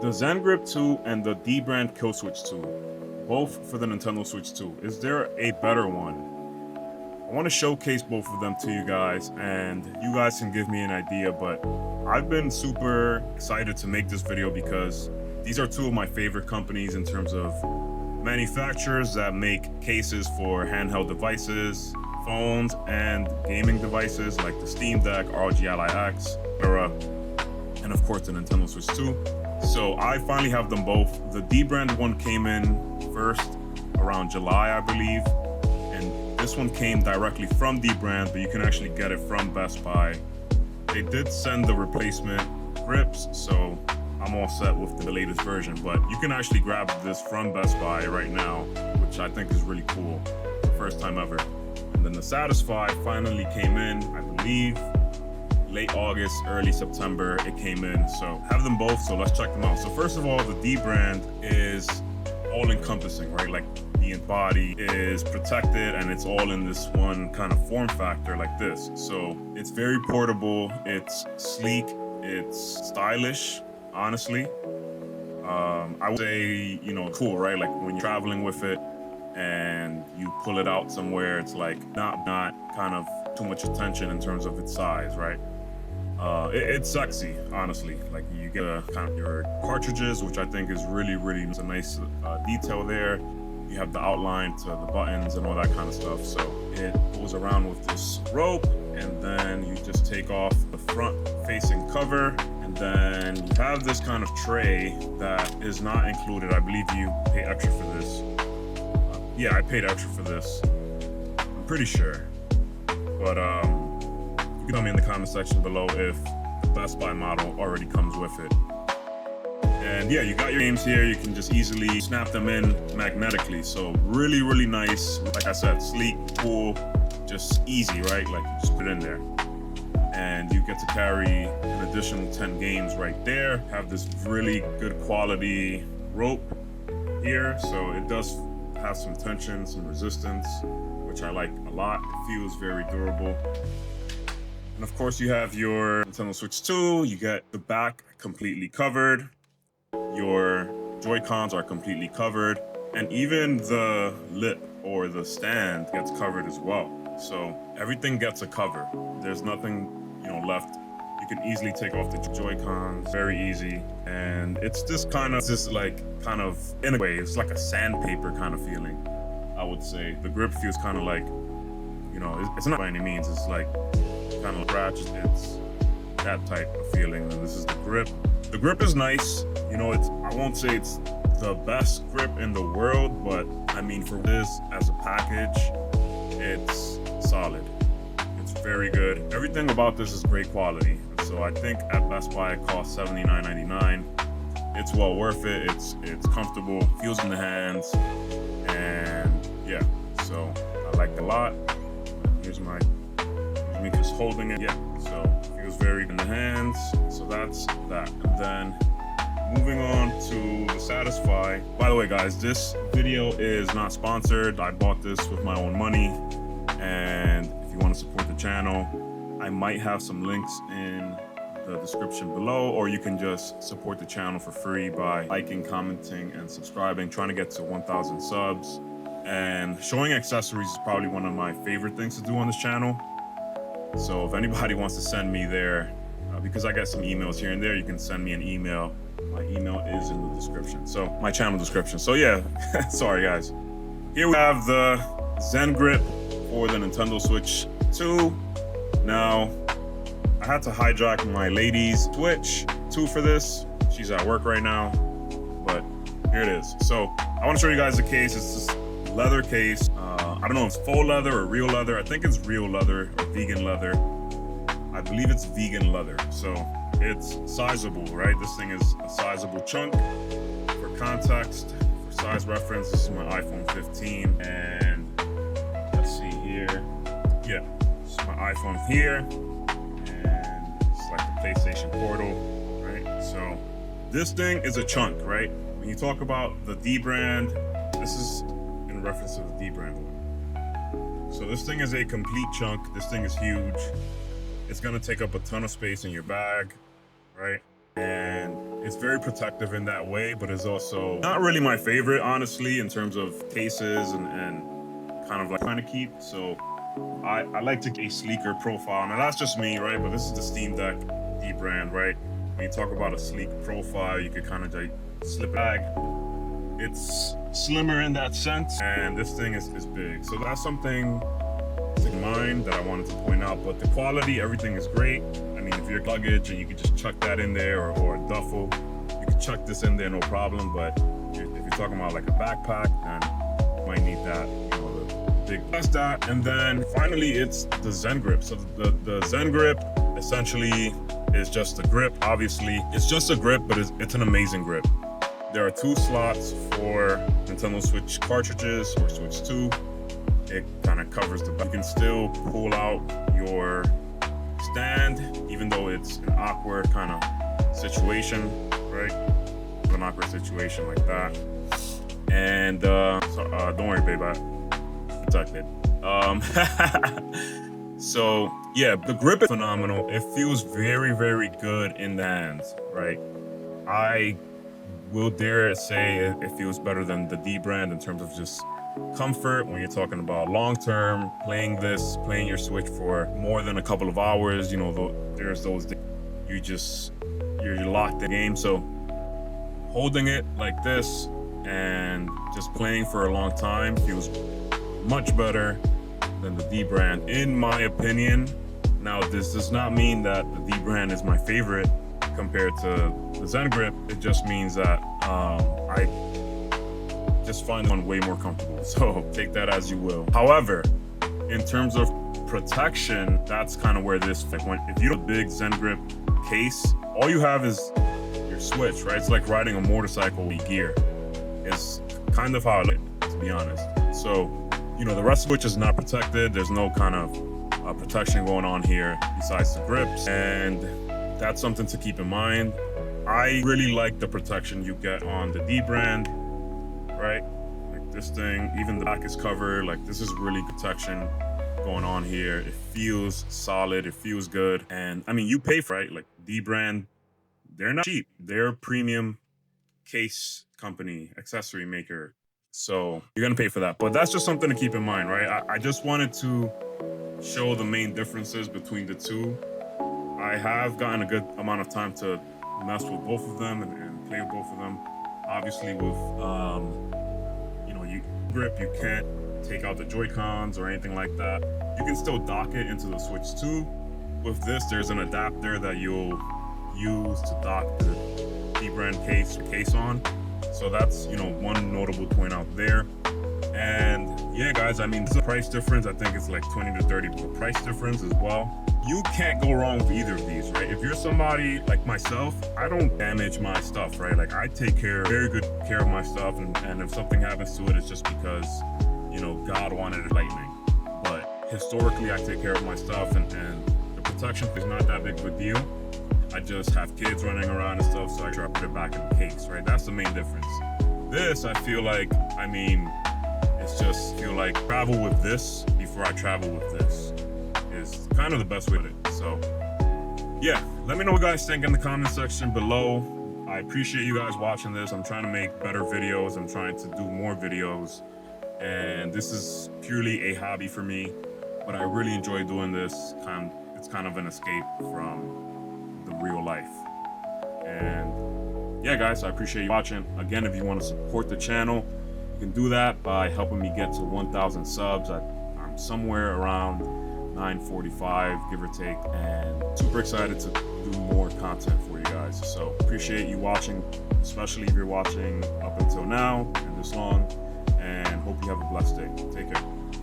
The ZenGrip 2 and the Dbrand Killswitch 2, both for the Nintendo Switch 2. Is there a better one? I want to showcase both of them to you guys, and you guys can give me an idea, but I've been super excited to make this video because these are two of my favorite companies in terms of manufacturers that make cases for handheld devices, phones, and gaming devices like the Steam Deck, ROG Ally X, etc. And of course the Nintendo Switch 2. So I finally have them both. The Dbrand one came in first around July, I believe. And this one came directly from Dbrand, but you can actually get it from Best Buy. They did send the replacement grips, so I'm all set with the latest version. But you can actually grab this from Best Buy right now, which I think is really cool. First time ever. And then the Satisfye finally came in, I believe, late August, early September, it came in. So have them both, so let's check them out. So first of all, the Dbrand is all encompassing, right? Like the body is protected and it's all in this one kind of form factor like this. So it's very portable, it's sleek, it's stylish, honestly. I would say, you know, cool, right? Like when you're traveling with it and you pull it out somewhere, it's like not kind of too much attention in terms of its size, right? It's sexy, honestly. Like you get kind of your cartridges, which I think is really it's a nice detail there. You have the outline to the buttons and all that kind of stuff. So it goes around with this rope, and then you just take off the front facing cover, and then you have this kind of tray that is not included. I believe you pay extra for this. Yeah, I paid extra for this. I'm pretty sure, but you can tell me in the comment section below if the Best Buy model already comes with it. And yeah, you got your games here. You can just easily snap them in magnetically. So really nice. Like I said, sleek, cool, just easy, right? Like you just put it in there. And you get to carry an additional 10 games right there. Have this really good quality rope here. So it does have some tension, some resistance, which I like a lot. It feels very durable. And of course you have your Nintendo Switch 2, you get the back completely covered, your Joy-Cons are completely covered, and even the lip or the stand gets covered as well. So everything gets a cover. There's nothing, you know, left. You can easily take off the Joy-Cons, very easy. And it's this kind of, in a way, it's like a sandpaper kind of feeling, I would say. The grip feels kind of like, you know, it's not by any means, it's like, kind of scratched, it's that type of feeling. And this is the grip. The grip is nice, you know, I won't say it's the best grip in the world, but I mean for this as a package, it's solid. It's very good. Everything about this is great quality. So I think at Best Buy it costs $79.99. It's well worth it. It's comfortable, feels in the hands, and yeah, so I like it a lot. Here's me just holding it. Yeah, so it feels very in the hands. So that's that. And then moving on to the Satisfye. By the way, guys, this video is not sponsored. I bought this with my own money. And if you want to support the channel, I might have some links in the description below, or you can just support the channel for free by liking, commenting, and subscribing. Trying to get to 1,000 subs. And showing accessories is probably one of my favorite things to do on this channel. So if anybody wants to send me there, because I get some emails here and there, you can send me an email. My email is in the description. So my channel description. So yeah, sorry guys. Here we have the ZenGrip for the Nintendo Switch 2. Now, I had to hijack my lady's Switch 2 for this. She's at work right now, but here it is. So I want to show you guys the case. It's this leather case. I don't know if it's faux leather or real leather. I think it's real leather or vegan leather. I believe it's vegan leather. So it's sizable, right? This thing is a sizable chunk. For context, for size reference, this is my iPhone 15. And let's see here. Yeah, this is my iPhone here. And it's like the PlayStation Portal, right? So this thing is a chunk, right? When you talk about the Dbrand, this is in reference to the Dbrand one. So this thing is a complete chunk. This thing is huge. It's gonna take up a ton of space in your bag, right? And It's very protective in that way, but it's also not really my favorite, honestly, in terms of cases and kind of like trying to keep. So I like to get a sleeker profile. Now that's just me, right? But this is the Steam Deck Dbrand, right? When you talk about a sleek profile, you could kind of like slip bag. It's slimmer in that sense, and this thing is big. So that's something to mind that I wanted to point out. But the quality, everything is great. I mean, if you're luggage and you could just chuck that in there, or a duffel, you could chuck this in there, no problem. But if you're talking about like a backpack, then you might need that, you know, the big. That's that. And then finally, it's the ZenGrip. So the ZenGrip essentially is just a grip. Obviously, it's just a grip, but it's an amazing grip. There are 2 slots for Nintendo Switch cartridges or Switch 2. It kind of covers the back. You can still pull out your stand, even though it's an awkward kind of situation, right? An awkward situation like that. And don't worry, babe, I'm protected. So yeah, the grip is phenomenal. It feels very, very good in the hands, right? I will dare say it feels better than the Dbrand in terms of just comfort when you're talking about long-term playing your Switch for more than a couple of hours. You know, there's those days you're locked in the game. So holding it like this and just playing for a long time feels much better than the Dbrand, in my opinion. Now, this does not mean that the Dbrand is my favorite compared to the ZenGrip. It just means that I just find one way more comfortable. So take that as you will. However, in terms of protection, that's kind of where this, like, if you have a big ZenGrip case, all you have is your Switch, right? It's like riding a motorcycle with gear. It's kind of how I like, to be honest. So, you know, the rest of which is not protected. There's no kind of protection going on here besides the grips, and that's something to keep in mind. I really like the protection you get on the Dbrand, right? Like this thing, even the back is covered. Like, this is really protection going on here. It feels solid, it feels good. And I mean, you pay for it, right? Like Dbrand, they're not cheap. They're a premium case company, accessory maker. So you're gonna pay for that. But that's just something to keep in mind, right? I just wanted to show the main differences between the two. I have gotten a good amount of time to mess with both of them and play with both of them. Obviously with, you know, grip, you can't take out the Joy-Cons or anything like that. You can still dock it into the Switch 2. With this, there's an adapter that you'll use to dock the Dbrand case on. So that's, you know, one notable point out there. And yeah, guys, I mean, the price difference, I think it's like 20 to 30% price difference as well. You can't go wrong with either of these, right? If you're somebody like myself, I don't damage my stuff, right? Like, I take very good care of my stuff, and if something happens to it, it's just because, you know, God wanted it lightning. But historically, I take care of my stuff, and the protection is not that big of a deal. I just have kids running around and stuff, so I try to put it back in the case, right? That's the main difference. This, I feel like, I mean, it's just feel like travel with this before I travel with this is kind of the best way to do it. So yeah, let me know what you guys think in the comment section below. I appreciate you guys watching this. I'm trying to make better videos. I'm trying to do more videos, and this is purely a hobby for me, but I really enjoy doing this. It's kind of an escape from the real life. And yeah, guys, I appreciate you watching. Again, if you want to support the channel, you can do that by helping me get to 1,000 subs. I'm somewhere around 945, give or take, and super excited to do more content for you guys. So appreciate you watching, especially if you're watching up until now and this long, and hope you have a blessed day. Take care.